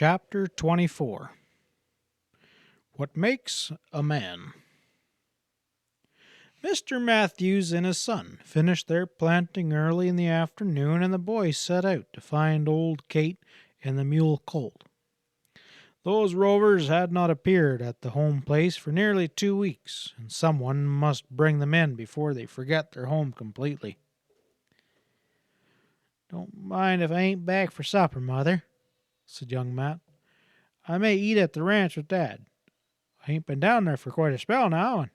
Chapter 24. What Makes a Man. Mr. Matthews and his son finished their planting early in the afternoon, and the boys set out to find old Kate and the mule colt. Those rovers had not appeared at the home place for nearly 2 weeks, and someone must bring them in before they forget their home completely. "Don't mind if I ain't back for supper, Mother," said young Matt. "I may eat at the ranch with Dad. I ain't been down there for quite a spell now, and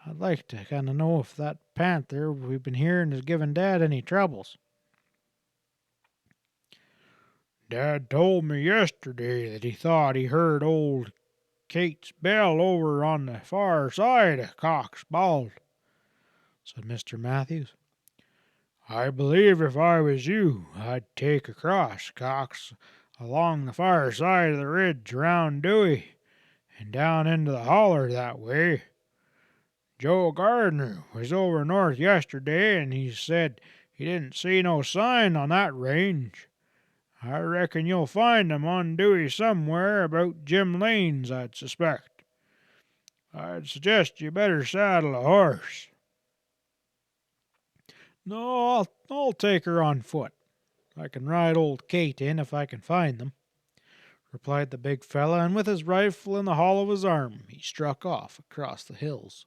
I'd like to kind of know if that panther we've been hearing is giving Dad any troubles." "Dad told me yesterday that he thought he heard old Kate's bell over on the far side of Cox's Bald," said Mr. Matthews. "I believe if I was you, I'd take across Cox along the far side of the ridge around Dewey and down into the holler that way. Joe Gardner was over north yesterday, and he said he didn't see no sign on that range. I reckon you'll find 'em on Dewey somewhere about Jim Lane's, I'd suspect. I'd suggest you better saddle a horse." "No, I'll take her on foot. I can ride old Kate in if I can find them," replied the big fellow, and with his rifle in the hollow of his arm, he struck off across the hills.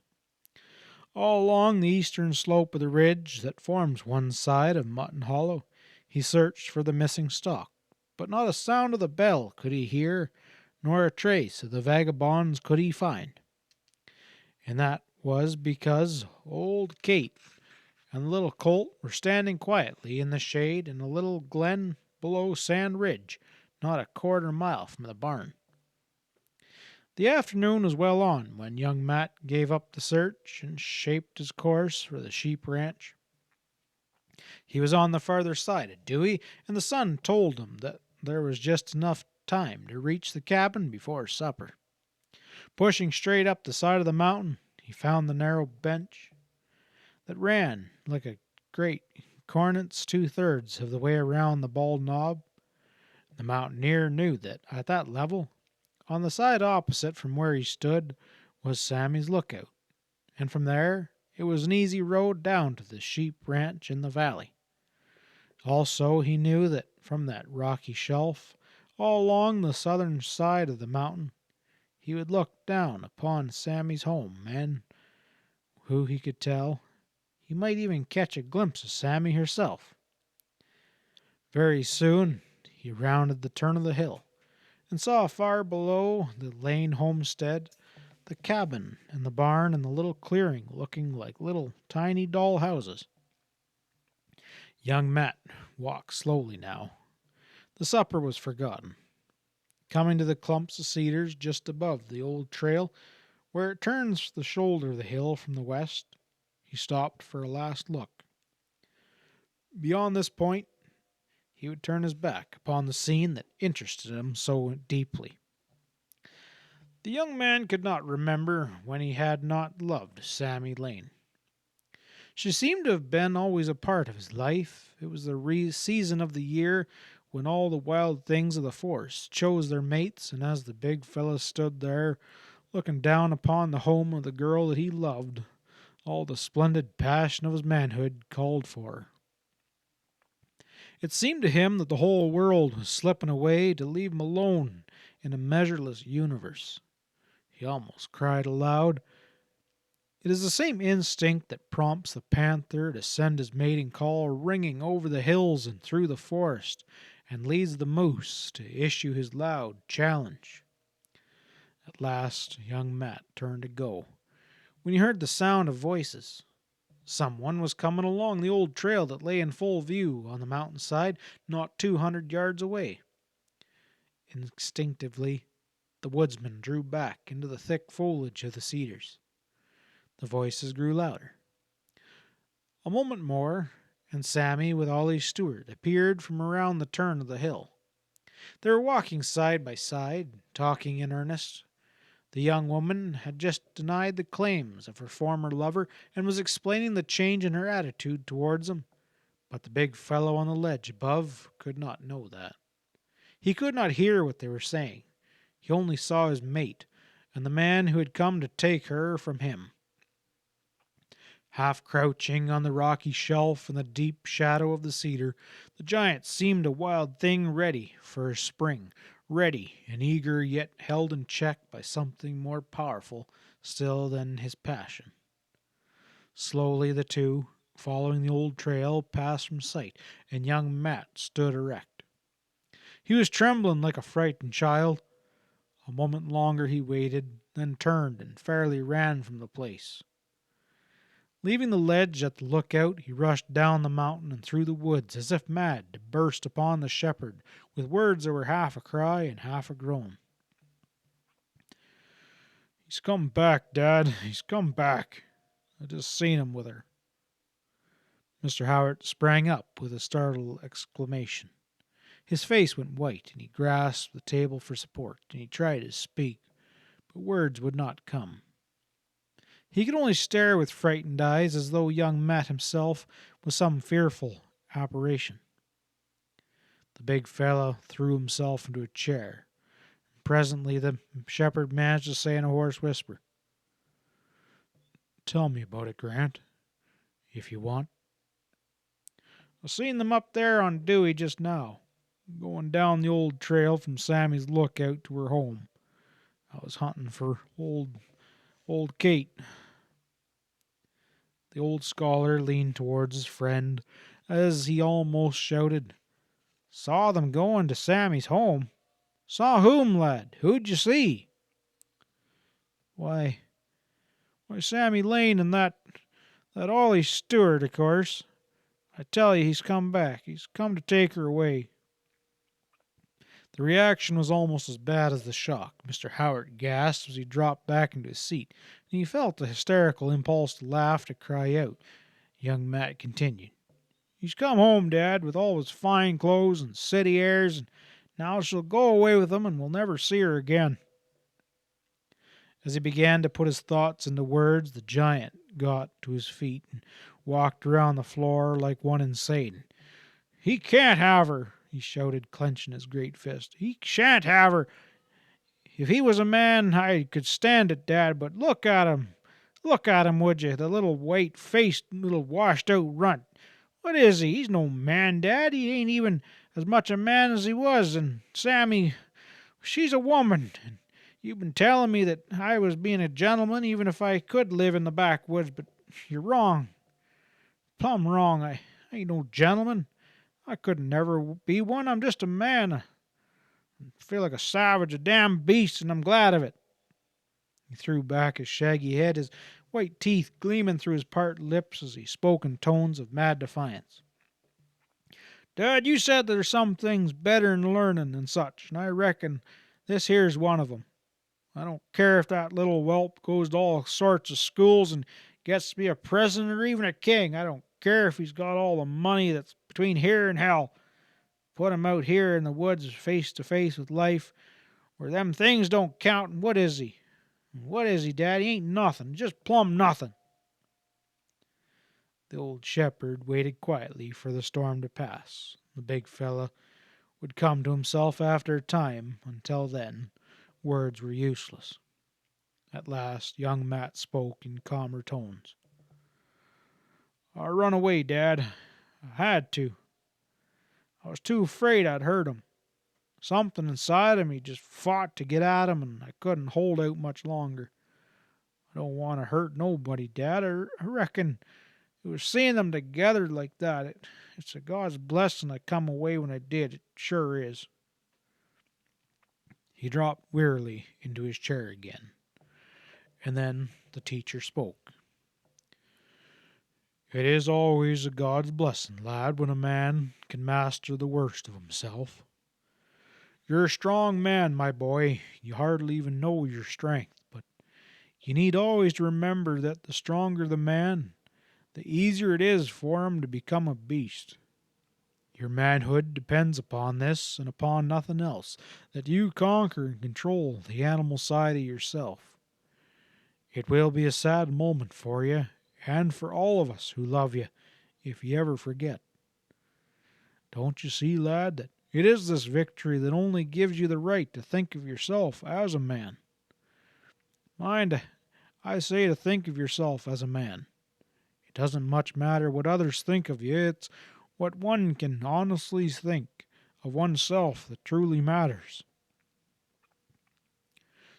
All along the eastern slope of the ridge that forms one side of Mutton Hollow, he searched for the missing stock, but not a sound of the bell could he hear, nor a trace of the vagabonds could he find. And that was because old Kate and the little colt were standing quietly in the shade in a little glen below Sand Ridge, not a quarter mile from the barn. The afternoon was well on when young Matt gave up the search and shaped his course for the sheep ranch. He was on the farther side of Dewey, and the sun told him that there was just enough time to reach the cabin before supper. Pushing straight up the side of the mountain, he found the narrow bench that ran like a great cornice 2/3 of the way around the bald knob. The mountaineer knew that at that level, on the side opposite from where he stood, was Sammy's lookout, and from there it was an easy road down to the sheep ranch in the valley. Also, he knew that from that rocky shelf, all along the southern side of the mountain, he would look down upon Sammy's home, and, who he could tell, he might even catch a glimpse of Sammy herself. Very soon he rounded the turn of the hill, and saw far below the Lane homestead the cabin and the barn and the little clearing looking like little tiny doll houses. Young Matt walked slowly now. The supper was forgotten. Coming to the clumps of cedars just above the old trail, where it turns the shoulder of the hill from the west, he stopped for a last look. Beyond this point, he would turn his back upon the scene that interested him so deeply. The young man could not remember when he had not loved Sammy Lane. She seemed to have been always a part of his life. It was the season of the year when all the wild things of the forest chose their mates, and as the big fellow stood there, looking down upon the home of the girl that he loved, all the splendid passion of his manhood called for her. It seemed to him that the whole world was slipping away to leave him alone in a measureless universe. He almost cried aloud. It is the same instinct that prompts the panther to send his mating call ringing over the hills and through the forest, and leads the moose to issue his loud challenge. At last young Matt turned to go, when he heard the sound of voices. Someone was coming along the old trail that lay in full view on the mountainside not 200 yards away. Instinctively, the woodsman drew back into the thick foliage of the cedars. The voices grew louder. A moment more, and Sammy with Ollie Stewart appeared from around the turn of the hill. They were walking side by side, talking in earnest. The young woman had just denied the claims of her former lover and was explaining the change in her attitude towards him, but the big fellow on the ledge above could not know that. He could not hear what they were saying. He only saw his mate, and the man who had come to take her from him. Half crouching on the rocky shelf in the deep shadow of the cedar, the giant seemed a wild thing ready for a spring, ready and eager, yet held in check by something more powerful still than his passion. Slowly the two, following the old trail, passed from sight, and young Matt stood erect. He was trembling like a frightened child. A moment longer he waited, then turned and fairly ran from the place. Leaving the ledge at the lookout, he rushed down the mountain and through the woods as if mad, to burst upon the shepherd with words that were half a cry and half a groan. "He's come back, Dad. He's come back. I just seen him with her." Mr. Howitt sprang up with a startled exclamation. His face went white, and he grasped the table for support, and he tried to speak, but words would not come. He could only stare with frightened eyes, as though young Matt himself was some fearful apparition. The big fellow threw himself into a chair. Presently the shepherd managed to say in a hoarse whisper, "Tell me about it, Grant, if you want." "I seen them up there on Dewey just now, going down the old trail from Sammy's lookout to her home. I was hunting for old Kate." The old scholar leaned towards his friend as he almost shouted, "Saw them going to Sammy's home? Saw whom, lad? Who'd you see?" Why, Sammy Lane and that Ollie Stewart, of course. I tell you, he's come back. He's come to take her away." The reaction was almost as bad as the shock. Mr. Howard gasped as he dropped back into his seat, and he felt a hysterical impulse to laugh, to cry out. Young Matt continued, "He's come home, Dad, with all his fine clothes and city airs, and now she'll go away with him, and we'll never see her again." As he began to put his thoughts into words, the giant got to his feet and walked around the floor like one insane. "He can't have her," he shouted, clenching his great fist. "He shan't have her. If he was a man, I could stand it, Dad, but look at him. Look at him, would you? The little white-faced, little washed-out runt. What is he? He's no man, Dad. He ain't even as much a man as he was. And Sammy, she's a woman. And you've been telling me that I was being a gentleman, even if I could live in the backwoods, but you're wrong. Plumb wrong. I ain't no gentleman. I couldn't never be one. I'm just a man. I feel like a savage, a damn beast, and I'm glad of it." He threw back his shaggy head, his white teeth gleaming through his part lips as he spoke in tones of mad defiance. "Dad, you said that there's some things better'n learning and such, and I reckon this here's one of 'em. I don't care if that little whelp goes to all sorts of schools and gets to be a president or even a king. I don't care if he's got all the money that's between here and hell. Put him out here in the woods face to face with life, where them things don't count, and what is he? What is he, Dad? He ain't nothing, just plumb nothing." The old shepherd waited quietly for the storm to pass. The big fella would come to himself after a time. Until then, words were useless. At last, young Matt spoke in calmer tones. "I run away, Dad. I had to. I was too afraid I'd hurt him. Something inside of me just fought to get at him, and I couldn't hold out much longer. I don't want to hurt nobody, Dad. I reckon it was seeing them together like that. It's a God's blessing I come away when I did. It sure is." He dropped wearily into his chair again, and then the teacher spoke. "It is always a God's blessing, lad, when a man can master the worst of himself. You're a strong man, my boy. You hardly even know your strength, but you need always to remember that the stronger the man, the easier it is for him to become a beast. Your manhood depends upon this and upon nothing else, that you conquer and control the animal side of yourself. It will be a sad moment for you, and for all of us who love you, if you ever forget. Don't you see, lad, that It is this victory that only gives you the right to think of yourself as a man. Mind, I say to think of yourself as a man. It doesn't much matter what others think of you, it's what one can honestly think of oneself that truly matters.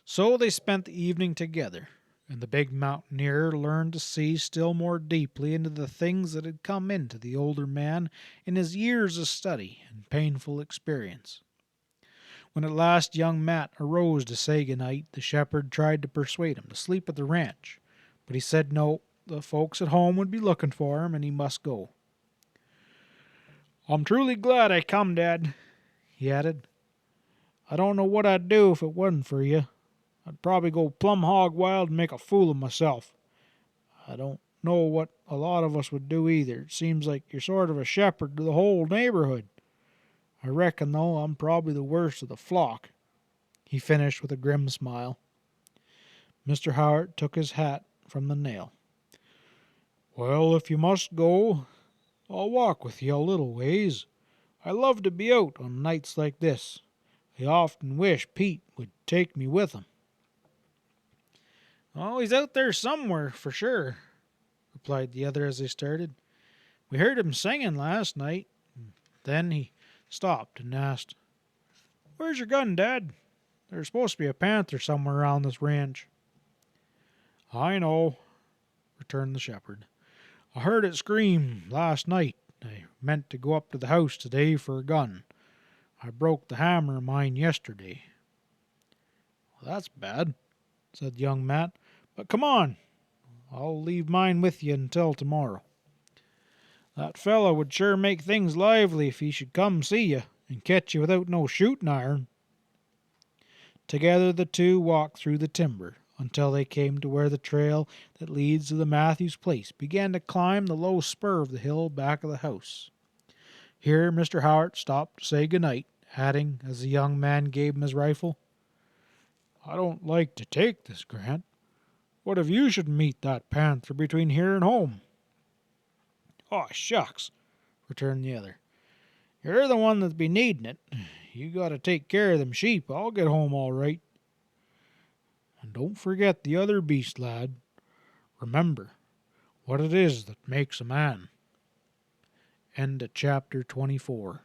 So they spent the evening together, and the big mountaineer learned to see still more deeply into the things that had come into the older man in his years of study and painful experience. When at last young Matt arose to say good night, the shepherd tried to persuade him to sleep at the ranch, but he said no, the folks at home would be looking for him, and he must go. "I'm truly glad I come, Dad," he added. "I don't know what I'd do if it wasn't for you. I'd probably go plumb hog wild and make a fool of myself. I don't know what a lot of us would do either. It seems like you're sort of a shepherd to the whole neighborhood. I reckon, though, I'm probably the worst of the flock," he finished with a grim smile. Mr. Howitt took his hat from the nail. "Well, if you must go, I'll walk with you a little ways. I love to be out on nights like this. I often wish Pete would take me with him." "Oh, he's out there somewhere, for sure," replied the other as they started. "We heard him singing last night." Then he stopped and asked, "Where's your gun, Dad? There's supposed to be a panther somewhere around this ranch." "I know," returned the shepherd. "I heard it scream last night. I meant to go up to the house today for a gun. I broke the hammer of mine yesterday." "Well, that's bad," said young Matt. "But come on. I'll leave mine with you until tomorrow. That fellow would sure make things lively if he should come see you and catch you without no shooting iron." Together the two walked through the timber until they came to where the trail that leads to the Matthews place began to climb the low spur of the hill back of the house. Here Mr. Howitt stopped to say good night, adding, as the young man gave him his rifle, "I don't like to take this, Grant. What if you should meet that panther between here and home?" "Oh, shucks," returned the other. "You're the one that'd be needin' it. You got to take care of them sheep. I'll get home all right. And don't forget the other beast, lad. Remember what it is that makes a man." End of chapter 24.